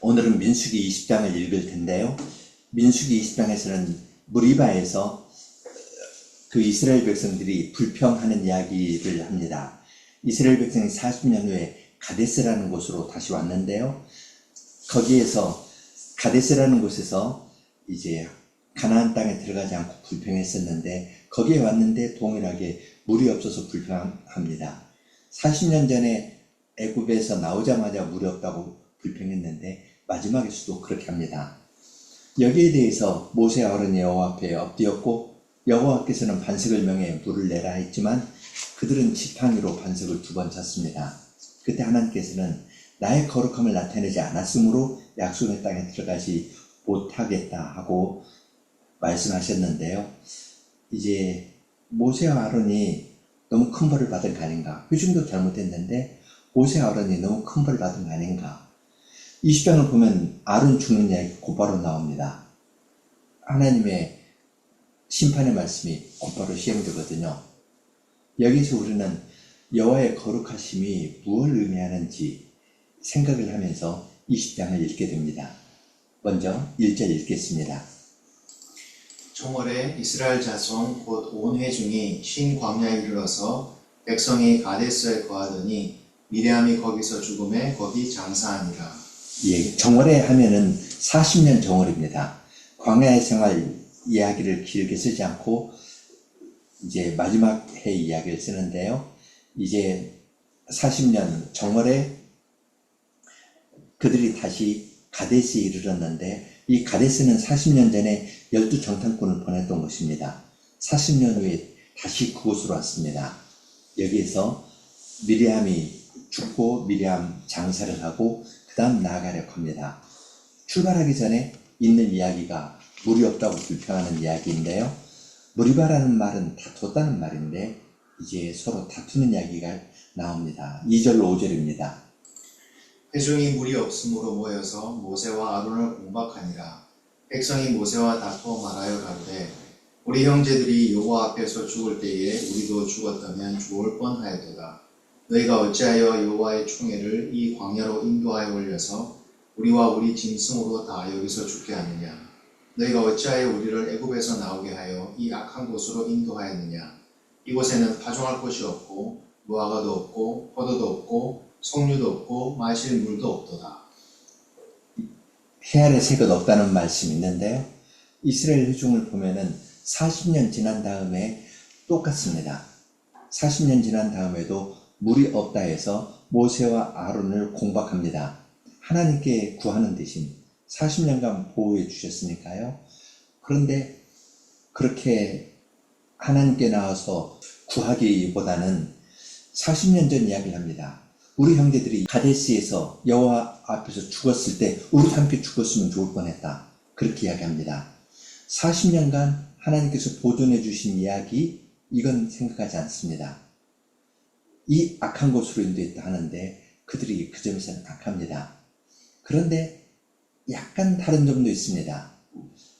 오늘은 민수기 20장을 읽을 텐데요. 민수기 20장에서는 무리바에서 그 이스라엘 백성들이 불평하는 이야기를 합니다. 이스라엘 백성이 40년 후에 가데스라는 곳으로 다시 왔는데요. 거기에서 가데스라는 곳에서 이제 가나안 땅에 들어가지 않고 불평했었는데 거기에 왔는데 동일하게 물이 없어서 불평합니다. 40년 전에 애굽에서 나오자마자 물이 없다고 불평했는데 마지막에서도 그렇게 합니다. 여기에 대해서 모세 아론이 여호와 앞에 엎드렸고 여호와께서는 반석을 명해 물을 내라 했지만 그들은 지팡이로 반석을 2번 쳤습니다. 그때 하나님께서는 나의 거룩함을 나타내지 않았으므로 약속의 땅에 들어가지 못하겠다 하고 말씀하셨는데요. 이제 모세와 아론이 너무 큰 벌을 받은 거 아닌가? 회중도 잘못했는데 모세와 아론이 너무 큰 벌을 받은 거 아닌가? 20장을 보면 아론 죽는 이야기 곧바로 나옵니다. 하나님의 심판의 말씀이 곧바로 시행되거든요. 여기서 우리는 여호와의 거룩하심이 무엇을 의미하는지 생각을 하면서 20장을 읽게 됩니다. 먼저 1절 읽겠습니다. 총월에 이스라엘 자손 곧 온 회중이 신 광야에 이르러서 백성이 가데스에 거하더니 미레암이 거기서 죽음에 거기 장사하니라. 예, 정월에 하면은 40년 정월입니다. 광야의 생활 이야기를 길게 쓰지 않고 이제 마지막 해 이야기를 쓰는데요. 이제 40년 정월에 그들이 다시 가데스에 이르렀는데 이 가데스는 40년 전에 12정탐꾼을 보냈던 곳입니다. 40년 후에 다시 그곳으로 왔습니다. 여기에서 미리암이 죽고 미리암 장사를 하고 그 다음 나아가려고 합니다. 출발하기 전에 있는 이야기가 물이 없다고 불평하는 이야기인데요. 무리바라는 말은 다퉜다는 말인데 이제 서로 다투는 이야기가 나옵니다. 2절로 5절입니다. 회중이 물이 없으므로 모여서 모세와 아론을 공박하니라. 백성이 모세와 다투어 말하여 가로되 우리 형제들이 여호와 앞에서 죽을 때에 우리도 죽었다면 좋을 뻔하였도다. 너희가 어찌하여 여호와의 총애를 이 광야로 인도하여 올려서 우리와 우리 짐승으로 다 여기서 죽게 하느냐? 너희가 어찌하여 우리를 애굽에서 나오게 하여 이 악한 곳으로 인도하였느냐? 이곳에는 파종할 곳이 없고 무화과도 없고 포도도 없고 석류도 없고 마실 물도 없도다. 해 아래 새 것 없다는 말씀이 있는데요. 이스라엘 회중을 보면은 40년 지난 다음에 똑같습니다. 40년 지난 다음에도 물이 없다 해서 모세와 아론을 공박합니다. 하나님께 구하는 대신 40년간 보호해 주셨으니까요. 그런데 그렇게 하나님께 나와서 구하기보다는 40년 전 이야기를 합니다. 우리 형제들이 가데스에서 여호와 앞에서 죽었을 때 우리도 함께 죽었으면 좋을 뻔했다. 그렇게 이야기합니다. 40년간 하나님께서 보존해 주신 이야기, 이건 생각하지 않습니다. 이 악한 곳으로 인도했다 하는데 그들이 그 점에서는 악합니다. 그런데 약간 다른 점도 있습니다.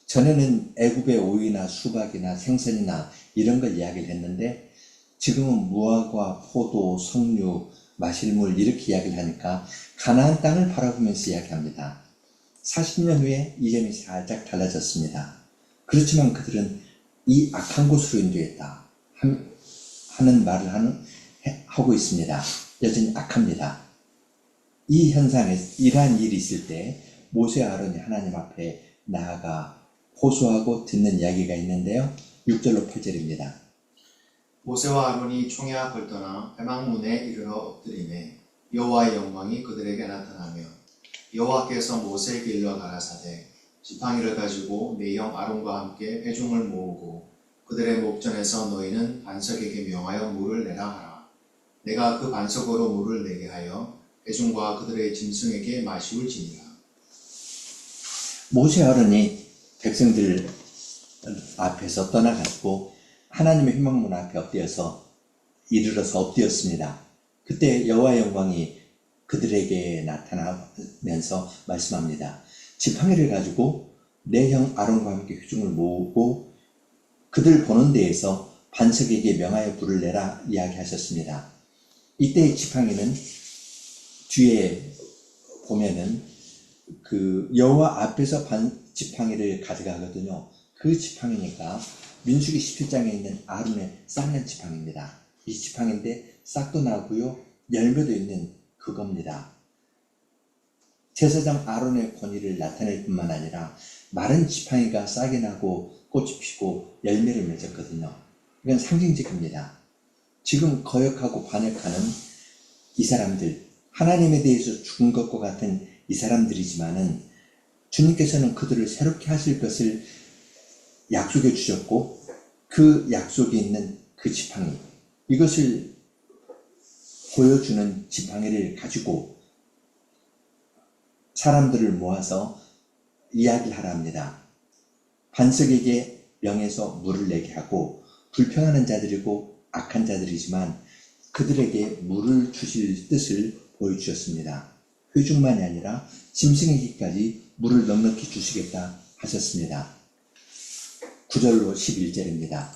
전에는 애굽의 오이나 수박이나 생선이나 이런 걸 이야기를 했는데 지금은 무화과, 포도, 석류, 마실물 이렇게 이야기를 하니까 가나안 땅을 바라보면서 이야기합니다. 40년 후에 이 점이 살짝 달라졌습니다. 그렇지만 그들은 이 악한 곳으로 인도했다 하는 말을 하고 있습니다. 여전히 악합니다. 이 현상에 이러한 일이 있을 때 모세와 아론이 하나님 앞에 나아가 호소하고 듣는 이야기가 있는데요. 6절로 8절입니다. 모세와 아론이 총회 앞을 떠나 회막문에 이르러 엎드리매 여호와의 영광이 그들에게 나타나며 여호와께서 모세에게 일러 가라사대 지팡이를 가지고 내 형 아론과 함께 회중을 모으고 그들의 목전에서 너희는 반석에게 명하여 물을 내라 하라. 내가 그 반석으로 물을 내게 하여 회중과 그들의 짐승에게 마시울지니라. 모세 아론이 백성들 앞에서 떠나가지고 하나님의 회막문 앞에 이르러서 엎드렸습니다. 그때 여호와의 영광이 그들에게 나타나면서 말씀합니다. 지팡이를 가지고 내 형 아론과 함께 회중을 모으고 그들 보는 데에서 반석에게 명하여 불을 내라 이야기하셨습니다. 이때의 지팡이는 뒤에 보면은 그 여호와 앞에서 지팡이를 가져가거든요. 그 지팡이니까 민수기 17장에 있는 아론의 쌍난 지팡이입니다. 이 지팡이인데 싹도 나고요, 열매도 있는 그겁니다. 제사장 아론의 권위를 나타낼 뿐만 아니라 마른 지팡이가 싹이 나고 꽃이 피고 열매를 맺었거든요. 이건 상징적입니다. 지금 거역하고 반역하는 이 사람들, 하나님에 대해서 죽은 것과 같은 이 사람들이지만은 주님께서는 그들을 새롭게 하실 것을 약속해 주셨고, 그 약속에 있는 그 지팡이, 이것을 보여주는 지팡이를 가지고 사람들을 모아서 이야기를 하라 합니다. 반석에게 명해서 물을 내게 하고, 불평하는 자들이고 악한 자들이지만 그들에게 물을 주실 뜻을 보여주셨습니다. 회중만이 아니라 짐승에게까지 물을 넉넉히 주시겠다 하셨습니다. 9절로 11절입니다.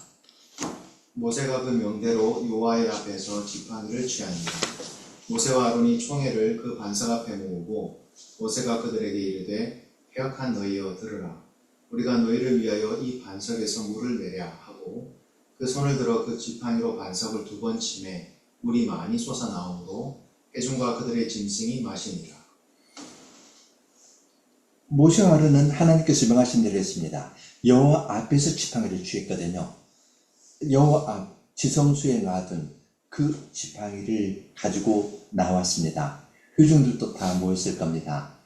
모세가 그 명대로 여호와의 앞에서 지팡이를 취하니라. 모세와 아론이 총회를 그 반석 앞에 모으고 모세가 그들에게 이르되 회역한 너희여 들으라. 우리가 너희를 위하여 이 반석에서 물을 내랴 하고 그 손을 들어 그 지팡이로 반석을 2번 치매 물이 많이 솟아나오므로 회중과 그들의 짐승이 마시니라. 모세와 아론은 하나님께서 명하신 대로 했습니다. 여호와 앞에서 지팡이를 취했거든요. 여호와 앞 지성소에 놔둔 그 지팡이를 가지고 나왔습니다. 회중들도 다 모였을 겁니다.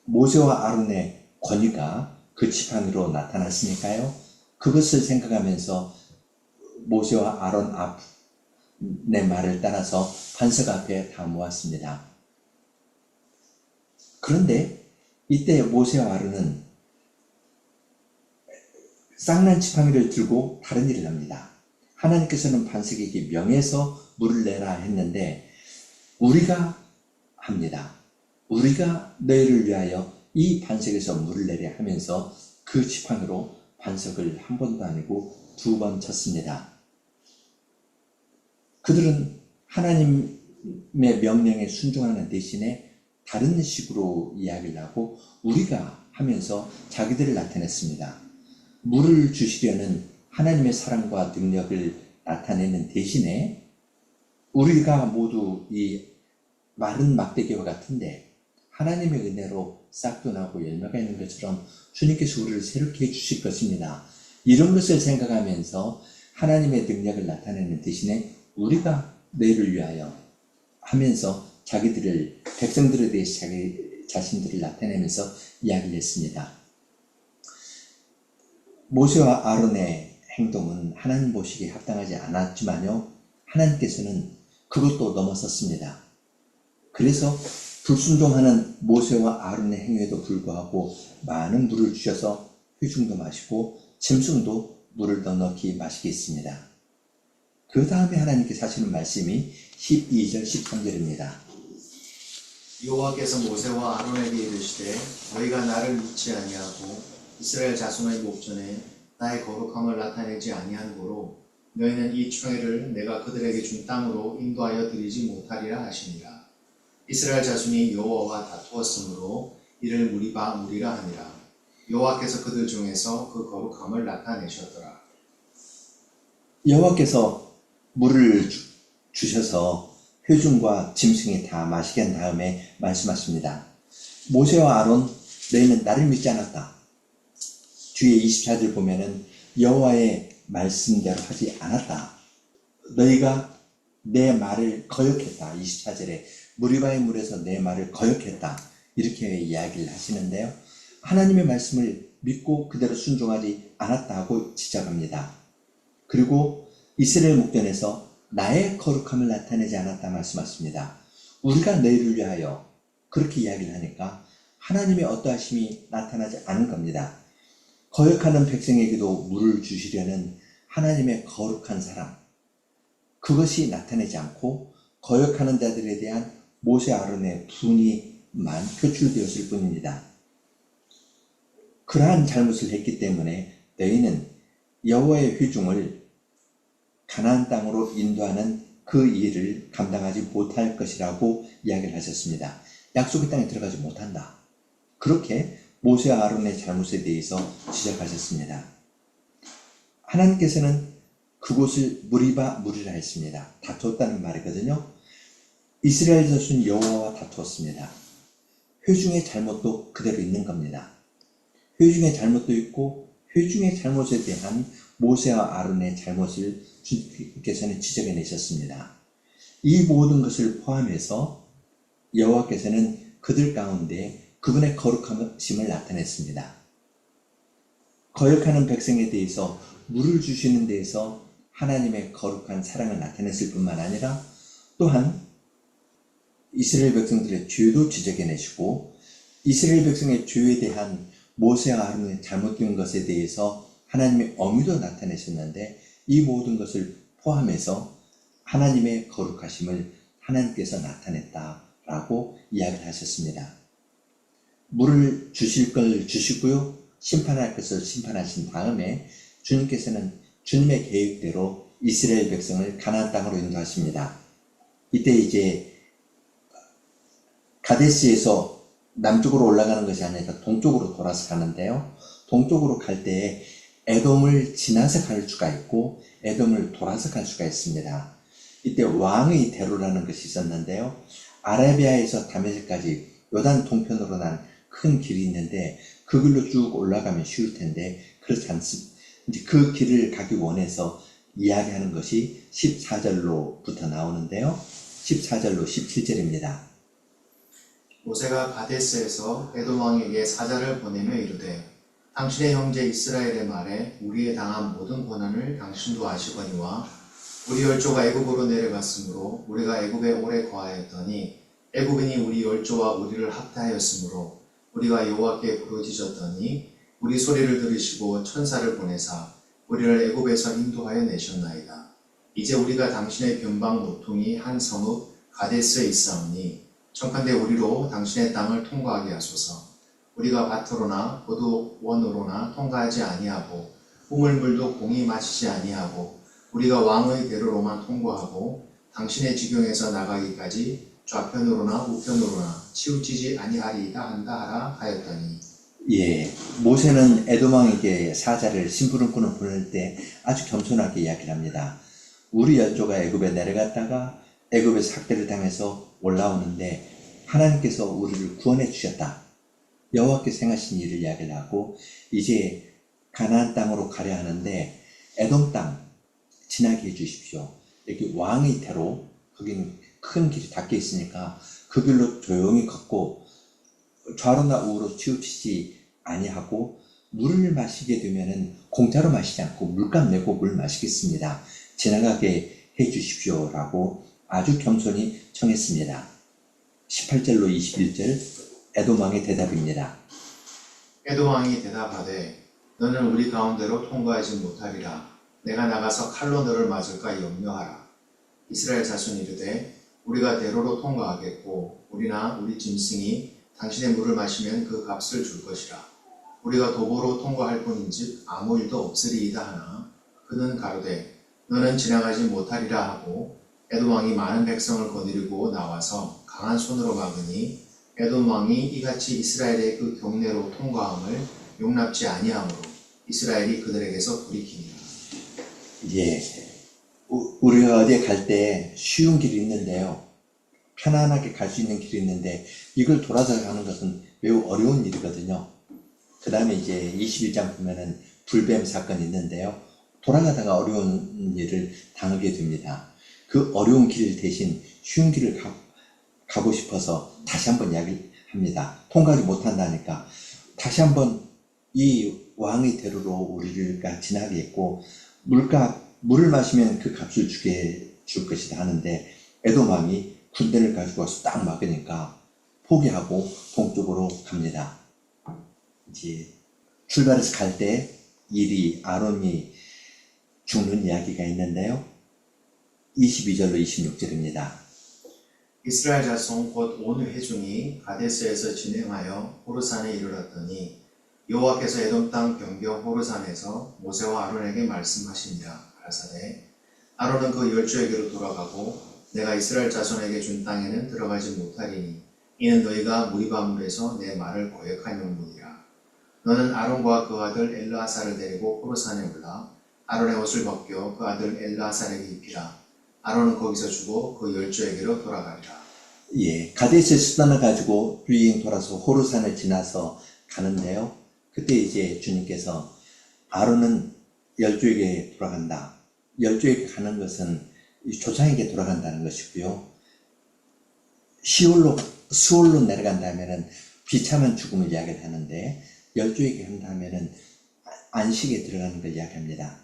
모세와 아론의 권위가 그 지팡이로 나타났으니까요. 그것을 생각하면서 모세와 아론 앞내 말을 따라서 반석 앞에 다 모았습니다. 그런데 이때 모세와 아론은 쌍난 지팡이를 들고 다른 일을 합니다. 하나님께서는 반석에게 명해서 물을 내라 했는데 우리가 합니다. 우리가 너희를 위하여 이 반석에서 물을 내려 하면서 그 지팡이로 반석을 한 번도 아니고 2번 쳤습니다. 그들은 하나님의 명령에 순종하는 대신에 다른 식으로 이야기를 하고 우리가 하면서 자기들을 나타냈습니다. 물을 주시려는 하나님의 사랑과 능력을 나타내는 대신에 우리가 모두 이 마른 막대기와 같은데 하나님의 은혜로 싹도 나고 열매가 있는 것처럼 주님께서 우리를 새롭게 해주실 것입니다. 이런 것을 생각하면서 하나님의 능력을 나타내는 대신에 우리가 너희를 위하여 하면서 자기들을, 백성들에 대해서 자기 자신들을 나타내면서 이야기를 했습니다. 모세와 아론의 행동은 하나님 보시기에 합당하지 않았지만요, 하나님께서는 그것도 넘어섰습니다. 그래서 불순종하는 모세와 아론의 행위에도 불구하고 많은 물을 주셔서 회중도 마시고 짐승도 물을 넉넉히 마시게 했습니다. 그 다음에 하나님께서 하시는 말씀이 12절 13절입니다. 여호와께서 모세와 아론에게 이르시되 너희가 나를 믿지 아니하고 이스라엘 자손의 목전에 나의 거룩함을 나타내지 아니한 고로 너희는 이 총회를 내가 그들에게 준 땅으로 인도하여 드리지 못하리라 하시니라. 이스라엘 자손이 여호와와 다투었으므로 이를 무리라 하니라. 여호와께서 그들 중에서 그 거룩함을 나타내셨더라. 여호와께서 물을 주셔서 회중과 짐승이 다 마시게 한 다음에 말씀하십니다. 모세와 아론, 너희는 나를 믿지 않았다. 뒤에 24절 보면은 여호와의 말씀대로 하지 않았다. 너희가 내 말을 거역했다. 24절에 무리바의 물에서 내 말을 거역했다. 이렇게 이야기를 하시는데요. 하나님의 말씀을 믿고 그대로 순종하지 않았다고 지적합니다. 그리고 이스라엘 목전에서 나의 거룩함을 나타내지 않았다 말씀하십니다. 우리가 너희를 위하여 그렇게 이야기를 하니까 하나님의 어떠하심이 나타나지 않은 겁니다. 거역하는 백성에게도 물을 주시려는 하나님의 거룩한 사랑, 그것이 나타내지 않고 거역하는 자들에 대한 모세 아론의 분이만 표출되었을 뿐입니다. 그러한 잘못을 했기 때문에 너희는 여호와의 회중을 가나안 땅으로 인도하는 그 일을 감당하지 못할 것이라고 이야기를 하셨습니다. 약속의 땅에 들어가지 못한다. 그렇게 모세와 아론의 잘못에 대해서 지적하셨습니다. 하나님께서는 그곳을 무리바 무리라 했습니다. 다투었다는 말이거든요. 이스라엘 자손 여호와와 다투었습니다. 회중의 잘못도 그대로 있는 겁니다. 회중의 잘못도 있고 회중의 잘못에 대한 모세와 아론의 잘못을 주님께서는 지적해내셨습니다. 이 모든 것을 포함해서 여호와께서는 그들 가운데 그분의 거룩하심을 나타냈습니다. 거역하는 백성에 대해서 물을 주시는 데에서 하나님의 거룩한 사랑을 나타냈을 뿐만 아니라 또한 이스라엘 백성들의 죄도 지적해내시고 이스라엘 백성의 죄에 대한 모세와 아론의 잘못된 것에 대해서 하나님의 엄의도 나타내셨는데 이 모든 것을 포함해서 하나님의 거룩하심을 하나님께서 나타냈다라고 이야기를 하셨습니다. 물을 주실 걸 주시고요. 심판할 것을 심판하신 다음에 주님께서는 주님의 계획대로 이스라엘 백성을 가나안 땅으로 인도하십니다. 이때 이제 가데스에서 남쪽으로 올라가는 것이 아니라 동쪽으로 돌아서 가는데요. 동쪽으로 갈 때에 에돔을 지나서 갈 수가 있고 에돔을 돌아서 갈 수가 있습니다. 이때 왕의 대로라는 것이 있었는데요. 아라비아에서 다메섹까지 요단 동편으로 난 큰 길이 있는데 그 길로 쭉 올라가면 쉬울 텐데 그렇지 않습니다. 이제 그 길을 가기 원해서 이야기하는 것이 14절로부터 나오는데요. 14절로 17절입니다. 모세가 가데스에서 에돔 왕에게 사자를 보내며 이르되 당신의 형제 이스라엘의 말에 우리의 당한 모든 고난을 당신도 아시거니와 우리 열조가 애굽으로 내려갔으므로 우리가 애굽에 오래 거하였더니 애굽인이 우리 열조와 우리를 학대하였으므로 우리가 여호와께 부르짖었더니 우리 소리를 들으시고 천사를 보내사 우리를 애굽에서 인도하여 내셨나이다. 이제 우리가 당신의 변방 모퉁이 한 성읍 가데스에 있사오니 청컨대 우리로 당신의 땅을 통과하게 하소서. 우리가 밭으로나 포도원으로나 통과하지 아니하고 우물물도 공히 마시지 아니하고 우리가 왕의 대로로만 통과하고 당신의 지경에서 나가기까지 좌편으로나 우편으로나 치우치지 아니하리이다 한다 하라 하였더니 예, 모세는 에돔 왕에게 사자를 심부름꾼을 보낼 때 아주 겸손하게 이야기를 합니다. 우리 열조가 애굽에 내려갔다가 애굽에서 학대를 당해서 올라오는데 하나님께서 우리를 구원해 주셨다. 여호와께서 행하신 일을 이야기를 하고 이제 가나안 땅으로 가려 하는데 에돔 땅 지나게 해주십시오. 여기 왕의 대로 거기는 큰 길이 닫혀 있으니까 그 길로 조용히 걷고 좌로나 우로 치우치지 아니하고 물을 마시게 되면은 공짜로 마시지 않고 물값 내고 물 마시겠습니다. 지나가게 해 주십시오라고 아주 겸손히 청했습니다. 18절로 21절 에돔 왕의 대답입니다. 에돔 왕이 대답하되 너는 우리 가운데로 통과하지 못하리라. 내가 나가서 칼로 너를 맞을까 염려하라. 이스라엘 자손이 이르되 우리가 대로로 통과하겠고 우리나 우리 짐승이 당신의 물을 마시면 그 값을 줄 것이라. 우리가 도보로 통과할 뿐인즉 아무 일도 없으리이다 하나 그는 가로되 너는 지나가지 못하리라 하고 에돔 왕이 많은 백성을 거느리고 나와서 강한 손으로 막으니 에돔 왕이 이같이 이스라엘의 그 경내로 통과함을 용납지 아니하므로 이스라엘이 그들에게서 돌이키니라. 예, 우리가 어디에 갈 때 쉬운 길이 있는데요. 편안하게 갈 수 있는 길이 있는데 이걸 돌아서 가는 것은 매우 어려운 일이거든요. 그 다음에 이제 21장 보면은 불뱀 사건이 있는데요. 돌아가다가 어려운 일을 당하게 됩니다. 그 어려운 길 대신 쉬운 길을 가고 싶어서 다시 한번 이야기합니다. 통과하지 못한다니까 다시 한번 이 왕의 대로로 우리가 지나게 했고 물을 마시면 그 값을 줄 것이다 하는데 에돔 왕이 군대를 가지고 와서 딱 막으니까 포기하고 동쪽으로 갑니다. 이제 출발해서 갈 때 아론이 죽는 이야기가 있는데요. 22절로 26절입니다. 이스라엘 자손 곧 온 회중이 가데스에서 진행하여 호르산에 이르렀더니 여호와께서 에돔 땅 변경 호르산에서 모세와 아론에게 말씀하시니라. 가라사대 아론은 그 열조에게로 돌아가고 내가 이스라엘 자손에게 준 땅에는 들어가지 못하리니 이는 너희가 무리바물에서 내 말을 거역한 영문이라. 너는 아론과 그 아들 엘르아사를 데리고 호르산에 올라 아론의 옷을 벗겨 그 아들 엘르아사에게 입히라. 아론은 거기서 죽어 그 열조에게로 돌아가리라. 예, 가데스 수단을 가지고 유행 돌아서 호르산을 지나서 가는데요. 그때 이제 주님께서 아론은 열조에게 돌아간다. 열조에게 가는 것은 이 조상에게 돌아간다는 것이고요. 수올로 내려간다면은 비참한 죽음을 이야기를 하는데 열조에게 한다면은 안식에 들어가는 걸 이야기합니다.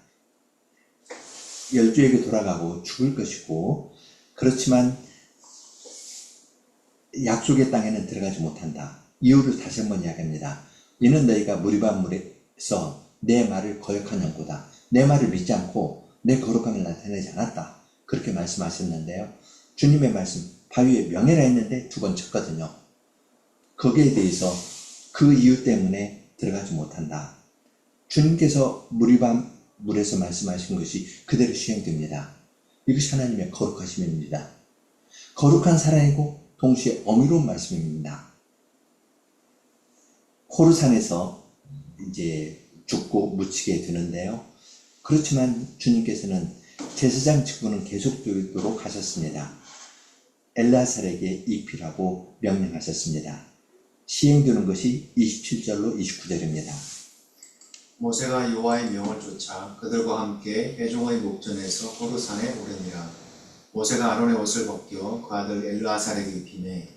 열조에게 돌아가고 죽을 것이고 그렇지만 약속의 땅에는 들어가지 못한다. 이유를 다시 한번 이야기합니다. 이는 너희가 무리반물에서 내 말을 거역한 영구다. 내 말을 믿지 않고 내 거룩함을 나타내지 않았다. 그렇게 말씀하셨는데요. 주님의 말씀 바위에 명예라 했는데 두 번 쳤거든요. 거기에 대해서 그 이유 때문에 들어가지 못한다. 주님께서 무리반물에서 말씀하신 것이 그대로 시행됩니다. 이것이 하나님의 거룩하심입니다. 거룩한 사랑이고 동시에 어미로운 말씀입니다. 호르산에서 이제 죽고 묻히게 되는데요. 그렇지만 주님께서는 제사장 직분은 계속되도록 하셨습니다. 엘르아살에게 입히라고 명령하셨습니다. 시행되는 것이 27절로 29절입니다. 모세가 여호와의 명을 쫓아 그들과 함께 회중의 목전에서 호르산에 오르니라. 모세가 아론의 옷을 벗겨 그 아들 엘르아살에게 입히매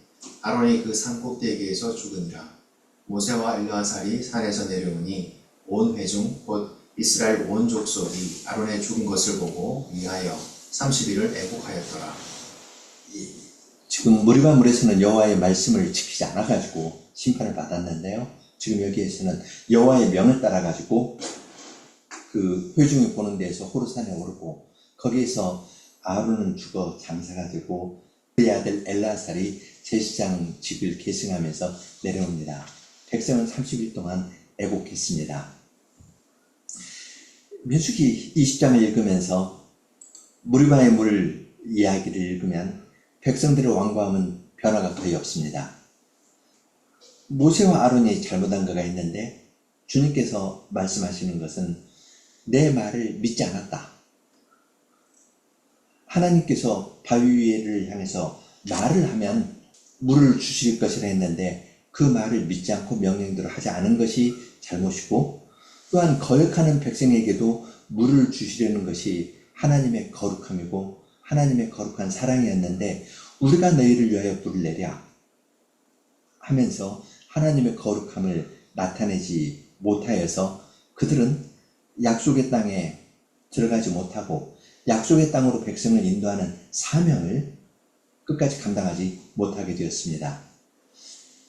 아론이 그 산 꼭대기에서 죽으니라. 모세와 엘르아살이 산에서 내려오니 온 회중 곧 이스라엘 온 족속이 아론의 죽은 것을 보고 위하여 30일을 애곡하였더라. 지금 무리바물에서는 여호와의 말씀을 지키지 않아가지고 심판을 받았는데요. 지금 여기에서는 여호와의 명을 따라가지고 그 회중이 보는 데에서 호르산에 오르고 거기에서 아론은 죽어 장사가 되고 그의 아들 엘르아살이 제사장직을 계승하면서 내려옵니다. 백성은 30일 동안 애곡했습니다. 민수기 20장을 읽으면서 무리바의 물 이야기를 읽으면 백성들의 완고함은 변화가 거의 없습니다. 모세와 아론이 잘못한 거가 있는데 주님께서 말씀하시는 것은 내 말을 믿지 않았다. 하나님께서 바위를 향해서 말을 하면 물을 주실 것이라 했는데 그 말을 믿지 않고 명령대로 하지 않은 것이 잘못이고 또한 거역하는 백성에게도 물을 주시려는 것이 하나님의 거룩함이고 하나님의 거룩한 사랑이었는데 우리가 너희를 위하여 불을 내랴 하면서 하나님의 거룩함을 나타내지 못하여서 그들은 약속의 땅에 들어가지 못하고 약속의 땅으로 백성을 인도하는 사명을 끝까지 감당하지 못하게 되었습니다.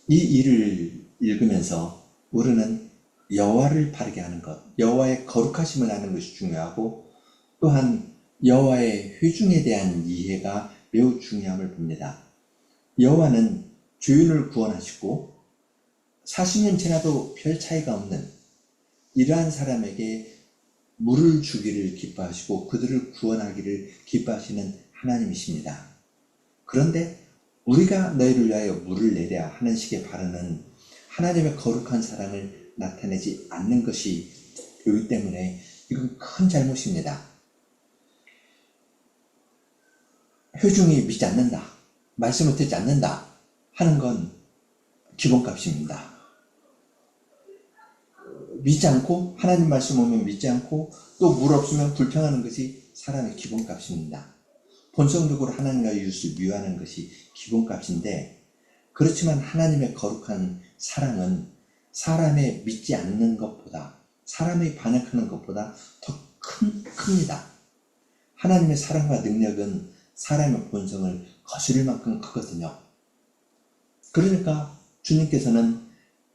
이 일을 읽으면서 우리는 여호와를 바르게 하는 것, 여호와의 거룩하심을 아는 것이 중요하고 또한 여호와의 회중에 대한 이해가 매우 중요함을 봅니다. 여호와는 죄인을 구원하시고 40년 지나도 별 차이가 없는 이러한 사람에게 물을 주기를 기뻐하시고 그들을 구원하기를 기뻐하시는 하나님이십니다. 그런데 우리가 너희를 위하여 물을 내랴 하는 식의 발언은 하나님의 거룩한 사랑을 나타내지 않는 것이 되기 때문에 이건 큰 잘못입니다. 회중이 믿지 않는다, 말씀을 듣지 않는다 하는 건 기본값입니다. 믿지 않고 하나님 말씀 오면 믿지 않고 또 물 없으면 불평하는 것이 사람의 기본값입니다. 본성적으로 하나님과 이웃을 미워하는 것이 기본값인데 그렇지만 하나님의 거룩한 사랑은 사람의 믿지 않는 것보다 사람의 반역하는 것보다 더 큽니다. 하나님의 사랑과 능력은 사람의 본성을 거스릴 만큼 크거든요. 그러니까 주님께서는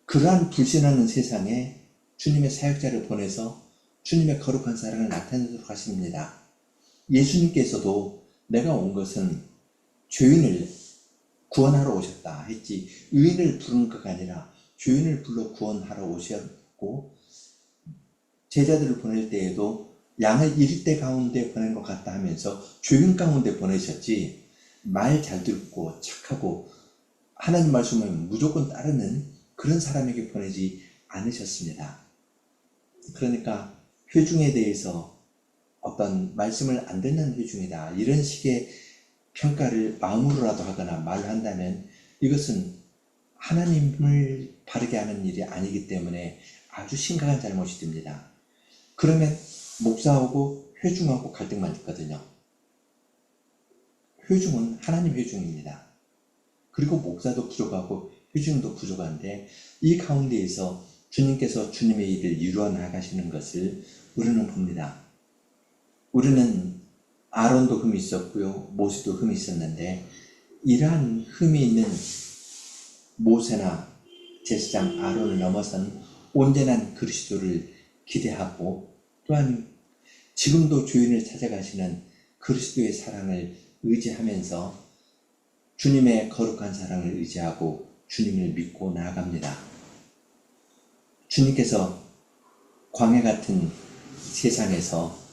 그러한 불신하는 세상에 주님의 사역자를 보내서 주님의 거룩한 사랑을 나타내도록 하십니다. 예수님께서도 내가 온 것은 죄인을 구원하러 오셨다 했지 의인을 부르는 것가 아니라 죄인을 불러 구원하러 오셨고 제자들을 보낼 때에도 양을 이리대 가운데 보낸 것 같다 하면서 죄인 가운데 보내셨지 말 잘 듣고 착하고 하나님 말씀을 무조건 따르는 그런 사람에게 보내지 않으셨습니다. 그러니까 회중에 대해서 어떤 말씀을 안 듣는 회중이다, 이런 식의 평가를 마음으로라도 하거나 말을 한다면 이것은 하나님을 바르게 하는 일이 아니기 때문에 아주 심각한 잘못이 됩니다. 그러면 목사하고 회중하고 갈등만 있거든요. 회중은 하나님 회중입니다. 그리고 목사도 부족하고 회중도 부족한데 이 가운데에서 주님께서 주님의 일을 이루어 나가시는 것을 우리는 봅니다. 우리는 아론도 흠이 있었고요, 모세도 흠이 있었는데 이러한 흠이 있는 모세나 제사장 아론을 넘어선 온전한 그리스도를 기대하고, 또한 지금도 주인을 찾아가시는 그리스도의 사랑을 의지하면서 주님의 거룩한 사랑을 의지하고 주님을 믿고 나아갑니다. 주님께서 광야 같은 세상에서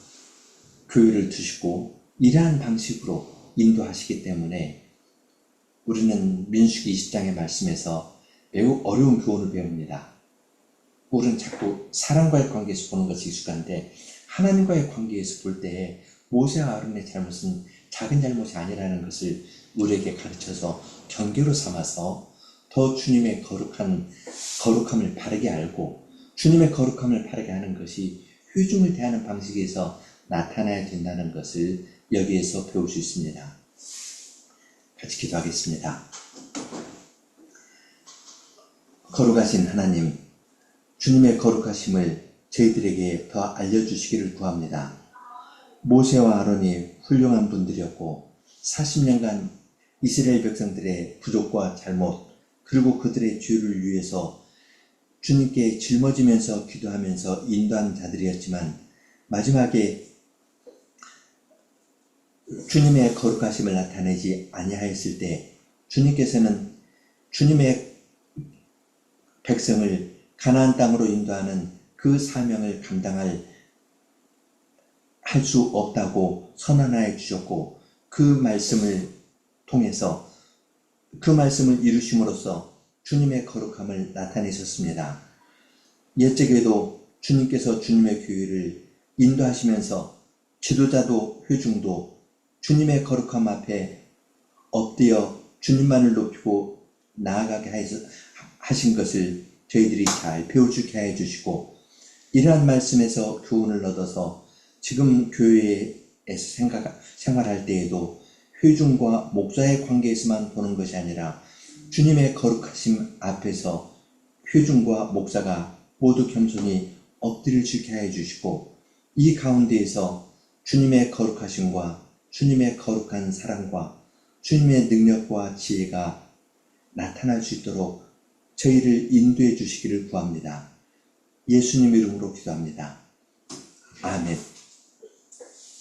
교회를 두시고 이러한 방식으로 인도하시기 때문에 우리는 민수기 20장의 말씀에서 매우 어려운 교훈을 배웁니다. 우리는 자꾸 사람과의 관계에서 보는 것이 익숙한데 하나님과의 관계에서 볼 때 모세와 아론의 잘못은 작은 잘못이 아니라는 것을 우리에게 가르쳐서 경계로 삼아서 더 주님의 거룩함을 바르게 알고 주님의 거룩함을 바르게 하는 것이 회중을 대하는 방식에서 나타나야 된다는 것을 여기에서 배울 수 있습니다. 같이 기도하겠습니다. 거룩하신 하나님, 주님의 거룩하심을 저희들에게 더 알려주시기를 구합니다. 모세와 아론이 훌륭한 분들이었고 40년간 이스라엘 백성들의 부족과 잘못, 그리고 그들의 죄를 위해서 주님께 짊어지면서 기도하면서 인도한 자들이었지만 마지막에 주님의 거룩하심을 나타내지 아니하였을 때 주님께서는 주님의 백성을 가나안 땅으로 인도하는 그 사명을 감당할 수 없다고 선언하여 주셨고, 그 말씀을 통해서 그 말씀을 이루심으로써 주님의 거룩함을 나타내셨습니다. 옛적에도 주님께서 주님의 교회를 인도하시면서 지도자도 회중도 주님의 거룩함 앞에 엎드려 주님만을 높이고 나아가게 하신 것을 저희들이 잘 배워주게 해 주시고, 이러한 말씀에서 교훈을 얻어서 지금 교회에서 생활할 때에도 회중과 목사의 관계에서만 보는 것이 아니라 주님의 거룩하심 앞에서 회중과 목사가 모두 겸손히 엎드릴 수 있게 해 주시고, 이 가운데에서 주님의 거룩하심과 주님의 거룩한 사랑과 주님의 능력과 지혜가 나타날 수 있도록 저희를 인도해 주시기를 구합니다. 예수님 이름으로 기도합니다. 아멘.